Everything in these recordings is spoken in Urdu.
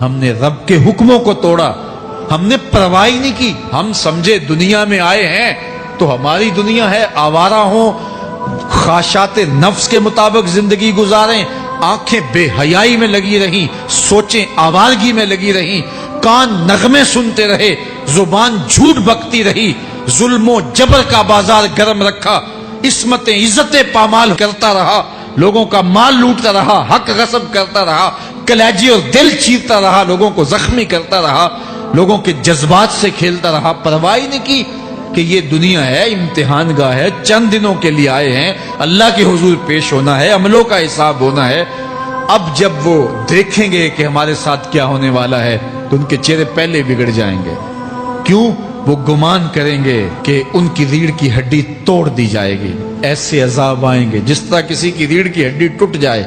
ہم نے رب کے حکموں کو توڑا، ہم نے پرواہ ہی نہیں کی۔ ہم سمجھے دنیا میں آئے ہیں تو ہماری دنیا ہے، آوارہ ہوں، خواہشات نفس کے مطابق زندگی گزاریں، آنکھیں بے حیائی میں لگی رہیں، سوچیں آوارگی میں لگی رہیں، کان نغمے سنتے رہے، زبان جھوٹ بکتی رہی، ظلم و جبر کا بازار گرم رکھا، عصمتیں عزتیں پامال کرتا رہا، لوگوں کا مال لوٹتا رہا، حق غصب کرتا رہا، کلیجے اور دل چیرتا رہا، لوگوں کو زخمی کرتا رہا، لوگوں کے جذبات سے کھیلتا رہا، پرواہ نہیں کی کہ یہ دنیا ہے، امتحان گاہ ہے، چند دنوں کے لیے آئے ہیں، اللہ کے حضور پیش ہونا ہے، عملوں کا حساب ہونا ہے۔ اب جب وہ دیکھیں گے کہ ہمارے ساتھ کیا ہونے والا ہے تو ان کے چہرے پہلے بگڑ جائیں گے۔ کیوں؟ وہ گمان کریں گے کہ ان کی ریڑھ کی ہڈی توڑ دی جائے گی، ایسے عذاب آئیں گے جس طرح کسی کی ریڑھ کی ہڈی ٹوٹ جائے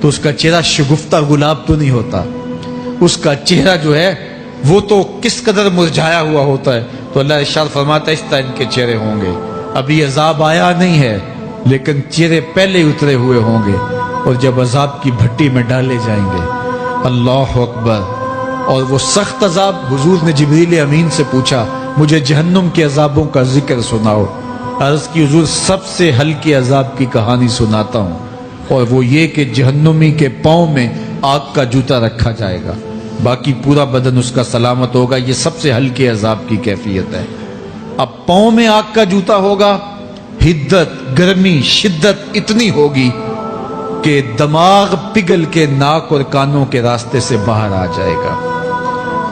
تو اس کا چہرہ شگفتہ گلاب تو نہیں ہوتا، اس کا چہرہ جو ہے وہ تو کس قدر مرجھایا ہوا ہوتا ہے۔ تو اللہ ارشاد فرماتا ہے اس طرح ان کے چہرے ہوں گے۔ ابھی عذاب آیا نہیں ہے لیکن چہرے پہلے اترے ہوئے ہوں گے، اور جب عذاب کی بھٹی میں ڈالے جائیں گے، اللہ اکبر، اور وہ سخت عذاب، حضور نے جبریل امین سے پوچھا مجھے جہنم کے عذابوں کا ذکر سناؤ۔ عرض کی حضور سب سے ہلکے عذاب کی کہانی سناتا ہوں، اور وہ یہ کہ جہنمی کے پاؤں میں آگ کا جوتا رکھا جائے گا، باقی پورا بدن اس کا سلامت ہوگا۔ یہ سب سے ہلکے عذاب کی کیفیت ہے۔ اب پاؤں میں آگ کا جوتا ہوگا، حدت، گرمی، شدت اتنی ہوگی کہ دماغ پگھل کے ناک اور کانوں کے راستے سے باہر آ جائے گا۔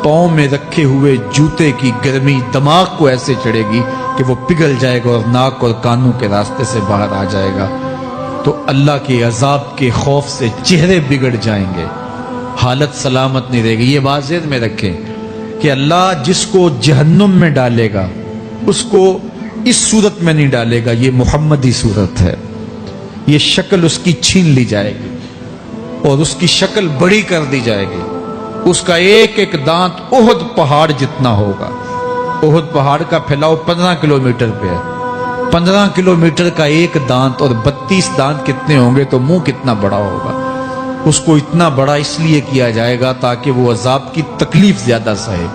پاؤں میں رکھے ہوئے جوتے کی گرمی دماغ کو ایسے چڑھے گی کہ وہ پگھل جائے گا اور ناک اور کانوں کے راستے سے باہر آ جائے گا۔ تو اللہ کے عذاب کے خوف سے چہرے بگڑ جائیں گے، حالت سلامت نہیں رہے گی۔ یہ بات ذہن میں رکھیں کہ اللہ جس کو جہنم میں ڈالے گا اس کو اس صورت میں نہیں ڈالے گا، یہ محمدی صورت ہے، یہ شکل اس کی چھین لی جائے گی اور اس کی شکل بڑی کر دی جائے گی۔ اس کا ایک ایک دانت احد پہاڑ جتنا ہوگا۔ احد پہاڑ کا پھیلاؤ 15 کلومیٹر پہ ہے، 15 کلومیٹر کا ایک دانت، اور 32 دانت کتنے ہوں گے تو منہ کتنا بڑا ہوگا۔ اس کو اتنا بڑا اس لیے کیا جائے گا تاکہ وہ عذاب کی تکلیف زیادہ سہے۔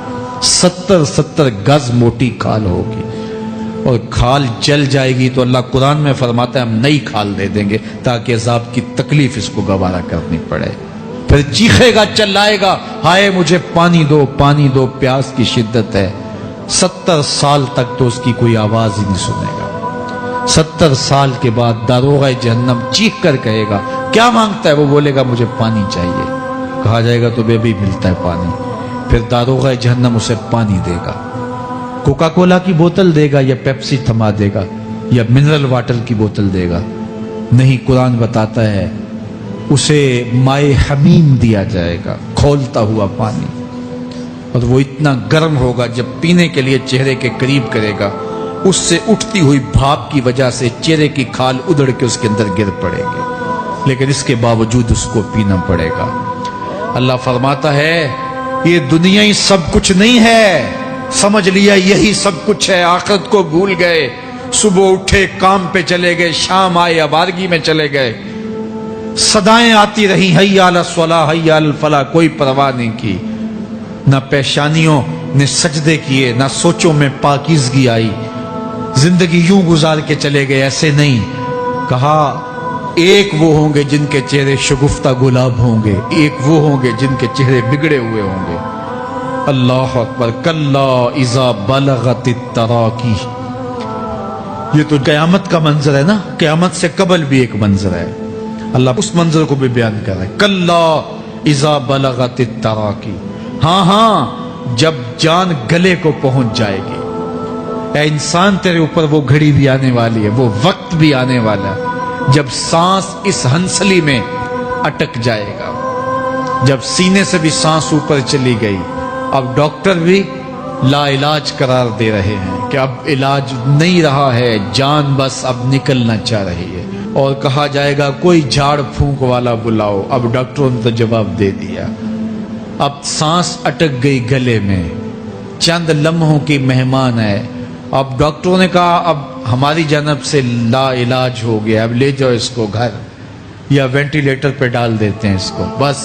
70 گز موٹی کھال ہوگی، اور کھال جل جائے گی تو اللہ قرآن میں فرماتا ہے ہم نئی کھال دے دیں گے تاکہ عذاب کی تکلیف اس کو گوارا کرنی پڑے۔ پھر چیخے گا، چلائے گا، ہائے مجھے پانی دو، پانی دو، پیاس کی شدت ہے۔ 70 سال تک تو اس کی کوئی آواز ہی نہیں سنے گا۔ 70 سال کے بعد داروغہ جہنم چیخ کر کہے گا کیا مانگتا ہے؟ وہ بولے گا مجھے پانی چاہیے۔ کہا جائے گا تو بے بھی ملتا ہے پانی۔ پھر داروغہ جہنم اسے پانی دے گا، کوکا کولا کی بوتل دے گا یا پیپسی تھما دے گا یا منرل واٹر کی بوتل دے گا؟ نہیں، قرآن بتاتا ہے اسے مائے حمیم دیا جائے گا، کھولتا ہوا پانی، اور وہ اتنا گرم ہوگا جب پینے کے لیے چہرے کے قریب کرے گا اس سے اٹھتی ہوئی بھاپ کی وجہ سے چہرے کی کھال ادھڑ کے اس کے اندر گر پڑے گی، لیکن اس کے باوجود اس کو پینا پڑے گا۔ اللہ فرماتا ہے یہ دنیا ہی سب کچھ نہیں ہے، سمجھ لیا یہی سب کچھ ہے، آخرت کو بھول گئے، صبح اٹھے کام پہ چلے گئے، شام آئے آوارگی میں چلے گئے، صدائیں آتی رہی حی علی الصلاح حی علی الفلاح، کوئی پرواہ نہیں کی، نہ پیشانیوں نے سجدے کیے، نہ سوچوں میں پاکیزگی آئی، زندگی یوں گزار کے چلے گئے۔ ایسے نہیں، کہا ایک وہ ہوں گے جن کے چہرے شگفتہ گلاب ہوں گے، ایک وہ ہوں گے جن کے چہرے بگڑے ہوئے ہوں گے۔ اللہ اکبر، کلا اذا بلغت التراقی، یہ تو قیامت کا منظر ہے نا، قیامت سے قبل بھی ایک منظر ہے، اللہ اس منظر کو بھی بیان کر رہا ہے، کلا اذا بلغت التراقی، ہاں جب جان گلے کو پہنچ جائے گی۔ اے انسان تیرے اوپر وہ گھڑی بھی آنے والی ہے، وہ وقت بھی آنے والا ہے جب سانس اس ہنسلی میں اٹک جائے گا، جب سینے سے بھی سانس اوپر چلی گئی، اب ڈاکٹر بھی لا علاج قرار دے رہے ہیں کہ اب علاج نہیں رہا ہے، جان بس اب نکلنا چاہ رہی ہے، اور کہا جائے گا کوئی جھاڑ پھونک والا بلاؤ۔ اب ڈاکٹروں نے تو جواب دے دیا، اب سانس اٹک گئی گلے میں، چند لمحوں کی مہمان ہے۔ اب ڈاکٹروں نے کہا اب ہماری جانب سے لا علاج ہو گیا، اب لے جاؤ اس کو گھر، یا وینٹیلیٹر پہ ڈال دیتے ہیں اس کو، بس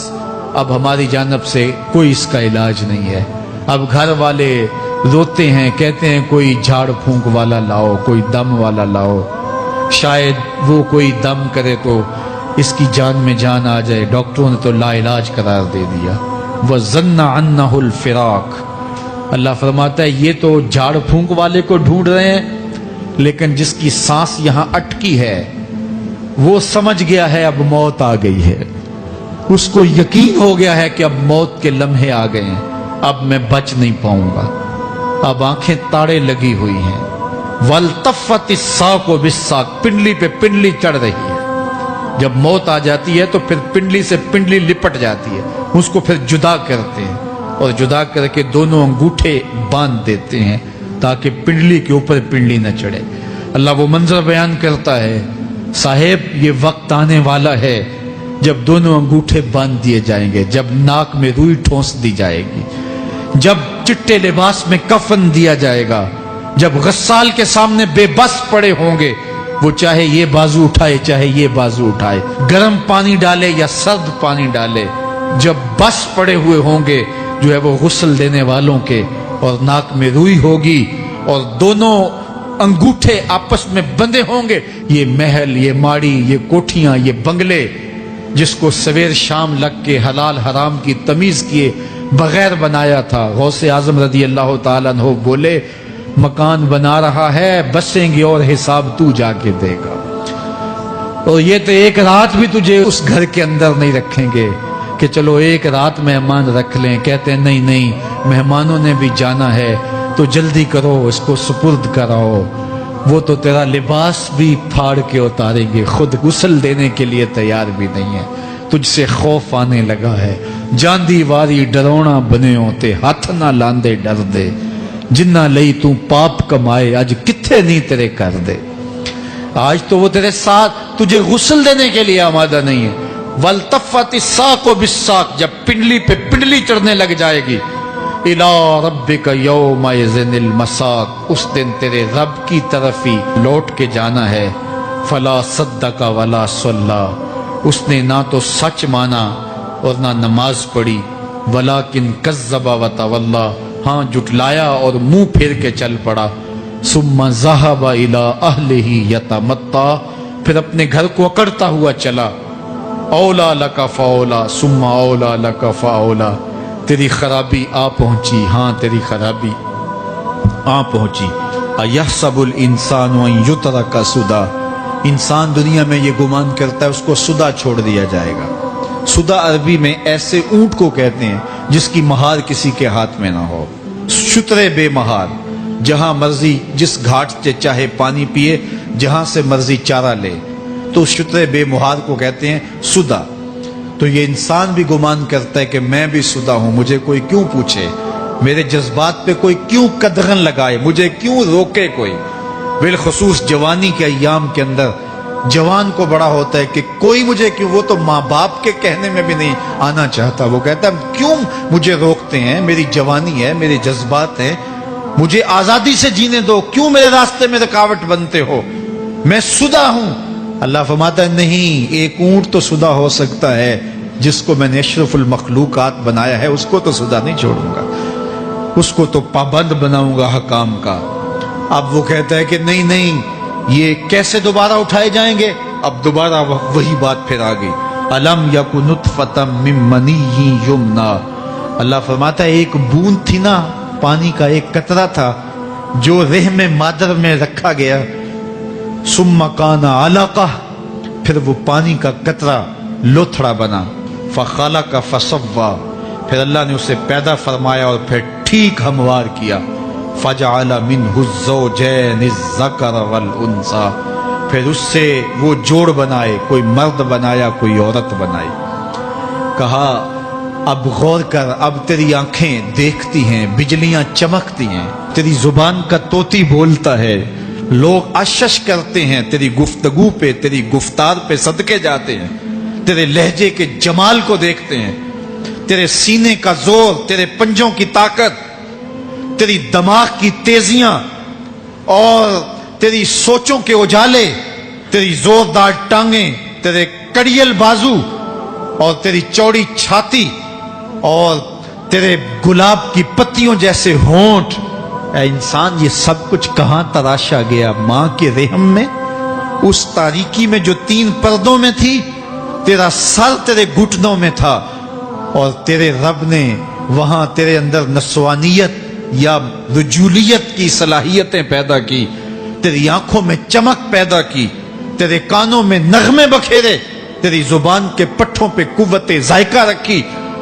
اب ہماری جانب سے کوئی اس کا علاج نہیں ہے۔ اب گھر والے روتے ہیں، کہتے ہیں کوئی جھاڑ پھونک والا لاؤ، کوئی دم والا لاؤ، شاید وہ کوئی دم کرے تو اس کی جان میں جان آ جائے۔ ڈاکٹروں نے تو لا علاج قرار دے دیا۔ وَظَنَّ عَنَّهُ الْفِرَاقُ، اللہ فرماتا ہے یہ تو جھاڑ پھونک والے کو ڈھونڈ رہے ہیں، لیکن جس کی سانس یہاں اٹکی ہے وہ سمجھ گیا ہے اب موت آ گئی ہے، اس کو یقین ہو گیا ہے کہ اب موت کے لمحے آ گئے ہیں، اب میں بچ نہیں پاؤں گا، اب آنکھیں تاڑے لگی ہوئی ہیں۔ وَالْتَفَّتِ السَّاقُ بِالسَّاقِ، پنڈلی پہ پنڈلی چڑھ رہی ہے۔ جب موت آ جاتی ہے تو پھر پنڈلی سے پنڈلی لپٹ جاتی ہے، اس کو پھر جدا کرتے ہیں اور جدا کر کے دونوں انگوٹھے باندھ دیتے ہیں تاکہ پنڈلی کے اوپر پنڈلی نہ چڑھے۔ اللہ وہ منظر بیان کرتا ہے، صاحب یہ وقت آنے والا ہے جب دونوں انگوٹھے باندھ دیے جائیں گے، جب ناک میں روئی ٹھونس دی جائے گی، جب چٹے لباس میں کفن دیا جائے گا، جب غسال کے سامنے بے بس پڑے ہوں گے، وہ چاہے یہ بازو اٹھائے چاہے یہ بازو اٹھائے، گرم پانی ڈالے یا سرد پانی ڈالے، جب بس پڑے ہوئے ہوں گے جو ہے وہ غسل دینے والوں کے، اور ناک میں روئی ہوگی اور دونوں انگوٹھے آپس میں بندھے ہوں گے، یہ محل، یہ ماڑی، یہ کوٹھیاں، یہ بنگلے جس کو سویر شام لگ کے حلال حرام کی تمیز کیے بغیر بنایا تھا، غوث اعظم رضی اللہ تعالیٰ عنہ بولے مکان بنا رہا ہے، بسیں گے اور حساب تو جا کے دے گا، اور یہ تو ایک رات بھی تجھے اس گھر کے اندر نہیں رکھیں گے کہ چلو ایک رات مہمان رکھ لیں۔ کہتے ہیں نہیں نہیں، مہمانوں نے بھی جانا ہے تو جلدی کرو، اس کو سپرد کراؤ، وہ تو تیرا لباس بھی پھاڑ کے اتاریں گے، خود غسل دینے کے لیے تیار بھی نہیں ہے، تجھ سے خوف آنے لگا ہے، جاندی واری ڈرونا بنے ہوتے، ہاتھ نہ لاندے ڈر دے، جنہ لئی تو پاپ کمائے اج کتھے نہیں تیرے کر دے۔ آج تو وہ تیرے ساتھ تجھے غسل دینے کے لیے آمادہ نہیں ہے۔ وَالْتَفَّتِ السَّاقُ بِالسَّاقِ، جب پنڈلی پہ پنڈلی چڑھنے لگ جائے گی، إِلَىٰ رَبِّكَ يَوْمَئِذٍ الْمَسَاقُ، اس دن تیرے رب کی طرف ہی لوٹ کے جانا ہے۔ فَلَا صَدَّقَ وَلَا صَلَّىٰ، اس نے نہ تو سچ مانا اور نہ نماز پڑھی، وَلَٰكِنْ كَذَّبَ وَتَوَلَّىٰ، ہاں جھٹلایا اور منہ پھیر کے چل پڑا۔ ثُمَّ ذَهَبَ إِلَىٰ أَهْلِهِ يَتَمَطَّىٰ، پھر اپنے گھر کو اکڑتا ہوا چلا۔ اولا لک فاولا ثم اولا لک فاولا، تیری خرابی آ پہنچی، ہاں تیری خرابی آ پہنچی۔ ایحسب الانسان ان یترک سدی، انسان دنیا میں یہ گمان کرتا ہے اس کو سدا چھوڑ دیا جائے گا۔ سدا عربی میں ایسے اونٹ کو کہتے ہیں جس کی مہار کسی کے ہاتھ میں نہ ہو، شترے بے مہار، جہاں مرضی جس گھاٹ سے چاہے پانی پیے، جہاں سے مرضی چارہ لے، تو شترے بے مہار کو کہتے ہیں سدا۔ تو یہ انسان بھی گمان کرتا ہے کہ میں بھی سدا ہوں، مجھے کوئی کیوں پوچھے، میرے جذبات پہ کوئی کیوں قدغن لگائے، مجھے کیوں روکے کوئی۔ بالخصوص جوانی کے ایام کے اندر جوان کو بڑا ہوتا ہے کہ کوئی مجھے کیوں، وہ تو ماں باپ کے کہنے میں بھی نہیں آنا چاہتا، وہ کہتا ہے کیوں مجھے روکتے ہیں، میری جوانی ہے، میرے جذبات ہیں، مجھے آزادی سے جینے دو، کیوں میرے راستے میں رکاوٹ بنتے ہو، میں سدا ہوں۔ اللہ فرماتا ہے نہیں، ایک اونٹ تو سدا ہو سکتا ہے، جس کو میں نے اشرف المخلوقات بنایا ہے اس کو تو سدا نہیں چھوڑوں گا، اس کو تو پابند بناؤں گا حکام کا۔ اب وہ کہتا ہے کہ نہیں نہیں، یہ کیسے دوبارہ اٹھائے جائیں گے؟ اب دوبارہ وہی بات پھر آ گئی، الم یک نطفۃ من منی یمنی، اللہ فرماتا ہے ایک بوند تھی نا، پانی کا ایک قطرہ تھا جو رحم مادر میں رکھا گیا، ثم کان علقہ، پھر وہ پانی کا قطرہ لوتھڑا بنا، فخلق فسوی، پھر اللہ نے اسے پیدا فرمایا اور پھر ٹھیک ہموار کیا، فجعل منہ الزوجین الذکر والانثی، پھر اس سے وہ جوڑ بنائے، کوئی مرد بنایا کوئی عورت بنائی۔ کہا اب غور کر، اب تیری آنکھیں دیکھتی ہیں، بجلیاں چمکتی ہیں، تیری زبان کا طوطی بولتا ہے، لوگ اشش کرتے ہیں تیری گفتگو پہ، تیری گفتار پہ صدقے جاتے ہیں، تیرے لہجے کے جمال کو دیکھتے ہیں، تیرے سینے کا زور، تیرے پنجوں کی طاقت، تیری دماغ کی تیزیاں اور تیری سوچوں کے اجالے، تیری زوردار ٹانگیں، تیرے کڑیل بازو اور تیری چوڑی چھاتی، اور تیرے گلاب کی پتیوں جیسے ہونٹ، اے انسان یہ سب کچھ کہاں تراشا گیا؟ ماں کے رحم میں، اس تاریکی میں جو 3 پردوں میں تھی، تیرا سر تیرے گھٹنوں میں تھا، اور تیرے رب نے وہاں تیرے اندر نسوانیت یا رجولیت کی صلاحیتیں پیدا کی، تیری آنکھوں میں چمک پیدا کی، تیرے کانوں میں نغمے بکھیرے، تیری زبان کے پٹھوں پہ قوت ذائقہ رکھی،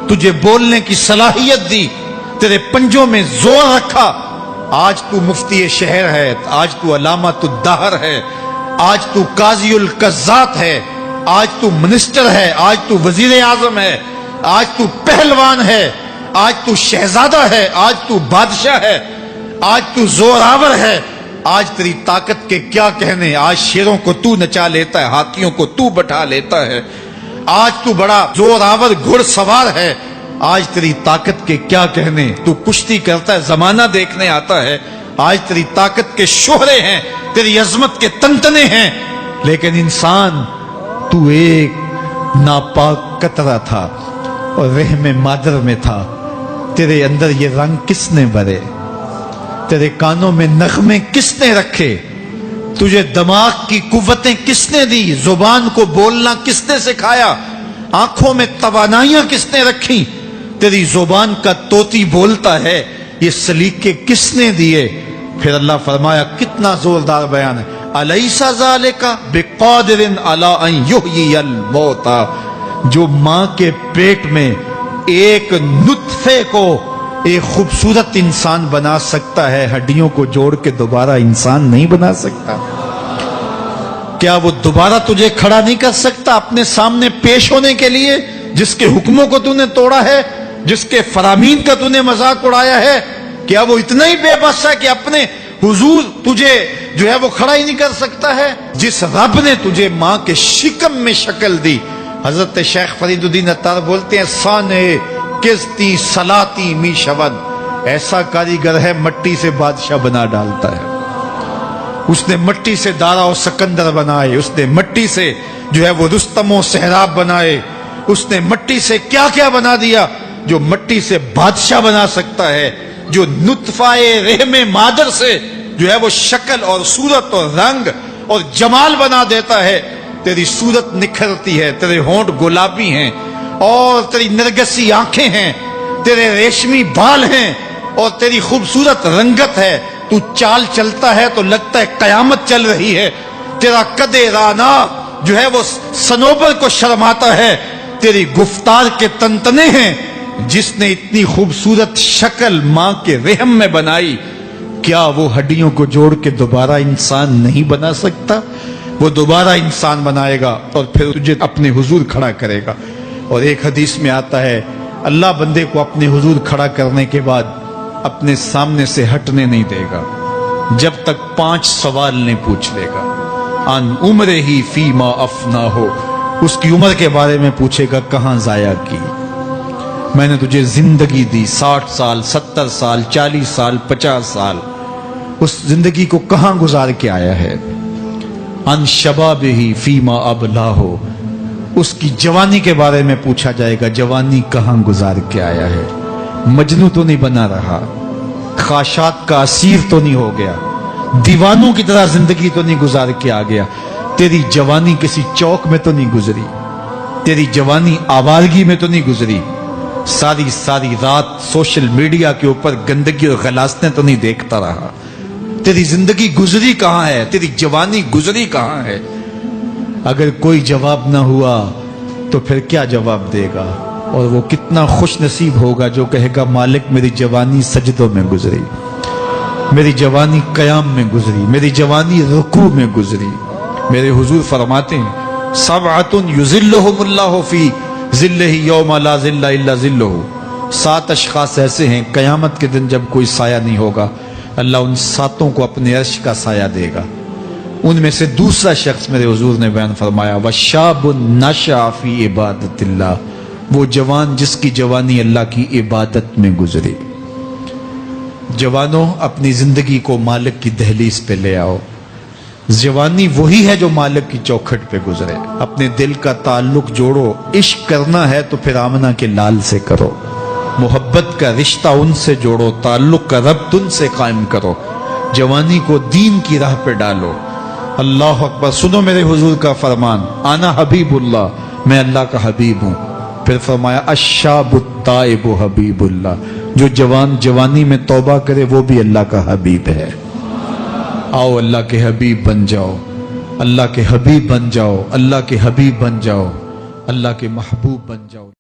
تجھے بولنے کی صلاحیت دی، تیرے پنجوں میں زور رکھا۔ آج تو مفتی شہر ہے، آج تو علامۃ الدہر ہے، آج تو قاضی القضات ہے، آج تو منسٹر ہے، آج تو وزیر اعظم ہے، آج تو پہلوان ہے، آج تو شہزادہ ہے، آج تو بادشاہ ہے، آج تو زوراور ہے، آج تیری طاقت کے کیا کہنے، آج شیروں کو تو نچا لیتا ہے، ہاتھیوں کو تو بٹھا لیتا ہے، آج تو بڑا زوراور گھڑ سوار ہے، آج تیری طاقت کے کیا کہنے، تو کشتی کرتا ہے، زمانہ دیکھنے آتا ہے، آج تیری طاقت کے شوہرے ہیں، تیری عظمت کے تنتنے ہیں، لیکن انسان تو ایک ناپاک قطرہ تھا اور رحم مادر میں تھا۔ تیرے اندر یہ رنگ کس نے بھرے؟ تیرے کانوں میں نغمے کس نے رکھے؟ تجھے دماغ کی قوتیں کس نے دی؟ زبان کو بولنا کس نے سکھایا؟ آنکھوں میں توانائیاں کس نے رکھی؟ تیری زبان کا طوطی بولتا ہے، یہ سلیقے کس نے دیے؟ پھر اللہ فرمایا، کتنا زوردار بیان ہے، الیس ذالک بقادر علی ان یحیی الموتى، جو ماں کے پیٹ میں ایک نطفے کو ایک خوبصورت انسان بنا سکتا ہے، ہڈیوں کو جوڑ کے دوبارہ انسان نہیں بنا سکتا؟ کیا وہ دوبارہ تجھے کھڑا نہیں کر سکتا اپنے سامنے پیش ہونے کے لیے، جس کے حکموں کو تو نے توڑا ہے، جس کے فرامین کا تو نے مذاق اڑایا ہے؟ کیا وہ اتنا ہی بے بس ہے کہ اپنے حضور تجھے جو ہے وہ کھڑا ہی نہیں کر سکتا ہے؟ جس رب نے تجھے ماں کے شکم میں شکل دی، حضرت شیخ فرید الدین عطار بولتے ہیں، سانے کستی سلاتی می شود، ایسا کاریگر ہے مٹی سے بادشاہ بنا ڈالتا ہے۔ اس نے مٹی سے دارا و سکندر بنائے، اس نے مٹی سے جو ہے وہ رستم و سہراب بنائے، اس نے مٹی سے کیا کیا بنا دیا، جو مٹی سے بادشاہ بنا سکتا ہے، جو نطفہ رحم مادر سے جو ہے وہ شکل اور صورت اور رنگ اور جمال بنا دیتا ہے۔ تیری صورت نکھرتی ہے، تیرے ہونٹ گلابی ہیں اور تیری نرگسی آنکھیں ہیں، تیرے ریشمی بال ہیں اور تیری خوبصورت رنگت ہے، تو چال چلتا ہے تو لگتا ہے قیامت چل رہی ہے، تیرا قد رانا جو ہے وہ صنوبر کو شرماتا ہے، تیری گفتار کے تنتنے ہیں۔ جس نے اتنی خوبصورت شکل ماں کے رحم میں بنائی، کیا وہ ہڈیوں کو جوڑ کے دوبارہ انسان نہیں بنا سکتا؟ وہ دوبارہ انسان بنائے گا اور پھر تجھے اپنے حضور کھڑا کرے گا۔ اور ایک حدیث میں آتا ہے، اللہ بندے کو اپنے حضور کھڑا کرنے کے بعد اپنے سامنے سے ہٹنے نہیں دے گا جب تک 5 سوال نہیں پوچھ لے گا۔ ان عمرہ ہی فیما افنا ہو، اس کی عمر کے بارے میں پوچھے گا، کہاں ضائع کی؟ میں نے تجھے زندگی دی، 60 سال 70 سال 40 سال 50 سال، اس زندگی کو کہاں گزار کے آیا ہے؟ ان شبابہ فیما ابلا ہو، اس کی جوانی کے بارے میں پوچھا جائے گا، جوانی کہاں گزار کے آیا ہے؟ مجنوں تو نہیں بنا رہا، خواہشات کا اسیر تو نہیں ہو گیا، دیوانوں کی طرح زندگی تو نہیں گزار کے آ گیا؟ تیری جوانی کسی چوک میں تو نہیں گزری، تیری جوانی آوارگی میں تو نہیں گزری، ساری رات سوشل میڈیا کے اوپر گندگی اور غلاظتیں تو نہیں دیکھتا رہا؟ تیری زندگی گزری کہاں ہے؟ تیری جوانی گزری کہاں ہے؟ اگر کوئی جواب نہ ہوا تو پھر کیا جواب دے گا؟ اور وہ کتنا خوش نصیب ہوگا جو کہے گا، مالک میری جوانی سجدوں میں گزری، میری جوانی قیام میں گزری، میری جوانی رکوع میں گزری۔ میرے حضور فرماتے ہیں، سبعۃ یظلھم اللہ فی ظلہ یوم لا ظل الا ظلہ، 7 اشخاص ایسے ہیں قیامت کے دن جب کوئی سایہ نہیں ہوگا، اللہ ان 7 کو اپنے عرش کا سایہ دے گا۔ ان میں سے دوسرا شخص میرے حضور نے بیان فرمایا، وشاب نشأ فی عبادت اللہ، وہ جوان جس کی جوانی اللہ کی عبادت میں گزری۔ جوانوں، اپنی زندگی کو مالک کی دہلیز پہ لے آؤ۔ جوانی وہی ہے جو مالک کی چوکھٹ پہ گزرے۔ اپنے دل کا تعلق جوڑو، عشق کرنا ہے تو پھر آمنہ کے لال سے کرو۔ محبت کا رشتہ ان سے جوڑو، تعلق کا ربط ان سے قائم کرو، جوانی کو دین کی راہ پہ ڈالو۔ اللہ اکبر۔ سنو میرے حضور کا فرمان، انا حبیب اللہ، میں اللہ کا حبیب ہوں۔ پھر فرمایا الشاب التائب حبیب اللہ، جو جوانی میں توبہ کرے وہ بھی اللہ کا حبیب ہے۔ آؤ اللہ کے حبیب بن جاؤ، اللہ کے حبیب بن جاؤ، اللہ کے حبیب بن جاؤ، اللہ کے محبوب بن جاؤ۔